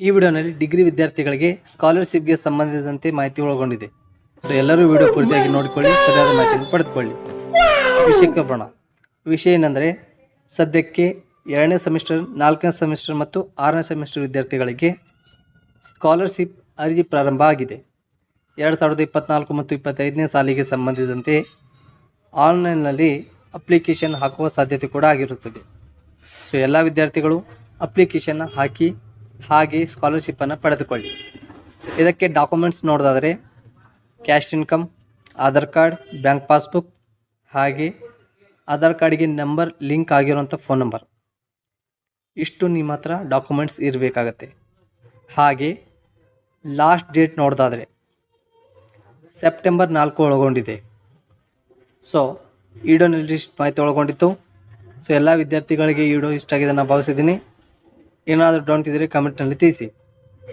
ಈ ವಿಡಿಯೋನಲ್ಲಿ ಡಿಗ್ರಿ ವಿದ್ಯಾರ್ಥಿಗಳಿಗೆ ಸ್ಕಾಲರ್ಶಿಪ್ಗೆ ಸಂಬಂಧಿಸಿದಂತೆ ಮಾಹಿತಿ ಒಳಗೊಂಡಿದೆ. ಸೊ ಎಲ್ಲರೂ ವಿಡಿಯೋ ಪೂರ್ತಿಯಾಗಿ ನೋಡಿಕೊಳ್ಳಿ, ಸರಿಯಾದ ಮಾಹಿತಿಯನ್ನು ಪಡೆದುಕೊಳ್ಳಿ. ವಿಷಯಕ್ಕೆ ಬರೋಣ. ವಿಷಯ ಏನೆಂದರೆ, ಸದ್ಯಕ್ಕೆ 2ನೇ ಸೆಮಿಸ್ಟರ್, 4ನೇ ಸೆಮಿಸ್ಟರ್ ಮತ್ತು 6ನೇ ಸೆಮಿಸ್ಟರ್ ವಿದ್ಯಾರ್ಥಿಗಳಿಗೆ ಸ್ಕಾಲರ್ಶಿಪ್ ಅರ್ಜಿ ಪ್ರಾರಂಭ ಆಗಿದೆ. 2024 ಮತ್ತು 25ನೇ ಸಾಲಿಗೆ ಸಂಬಂಧಿಸಿದಂತೆ ಆನ್ಲೈನ್ನಲ್ಲಿ ಅಪ್ಲಿಕೇಶನ್ ಹಾಕುವ ಸಾಧ್ಯತೆ ಕೂಡ ಆಗಿರುತ್ತದೆ. ಸೊ ಎಲ್ಲ ವಿದ್ಯಾರ್ಥಿಗಳು ಅಪ್ಲಿಕೇಶನ್ ಹಾಕಿ ಹಾಗೆ ಸ್ಕಾಲರ್ಶಿಪ್ಪನ್ನು ಪಡೆದುಕೊಳ್ಳಿ. ಇದಕ್ಕೆ ಡಾಕ್ಯುಮೆಂಟ್ಸ್ ನೋಡೋದಾದರೆ cash income, Aadhaar card, bank passbook, ಹಾಗೆ ಆಧಾರ್ ಕಾರ್ಡಿಗೆ ನಂಬರ್ ಲಿಂಕ್ ಆಗಿರುವಂಥ ಫೋನ್ ನಂಬರ್, ಇಷ್ಟು ನಿಮ್ಮ ಹತ್ರ ಡಾಕ್ಯುಮೆಂಟ್ಸ್ ಇರಬೇಕಾಗತ್ತೆ. ಹಾಗೆ ಲಾಸ್ಟ್ ಡೇಟ್ ನೋಡೋದಾದರೆ ಸೆಪ್ಟೆಂಬರ್ 4 ಒಳಗೊಂಡಿದೆ. ಸೊ ಈ ವಿಡಿಯೋನಲ್ಲಿ ಇಷ್ಟು ಮಾಹಿತಿ ಒಳಗೊಂಡಿತ್ತು. ಸೊ ಎಲ್ಲ ವಿದ್ಯಾರ್ಥಿಗಳಿಗೆ ಈ ವಿಡಿಯೋ ಇಷ್ಟ ಆಗಿದೆ ನಾನು ಭಾವಿಸಿದ್ದೀನಿ. ಏನಾದರೂ ಡೌಟ್ ಇದ್ದರೆ ಕಮೆಂಟ್ನಲ್ಲಿ ತಿಳಿಸಿ.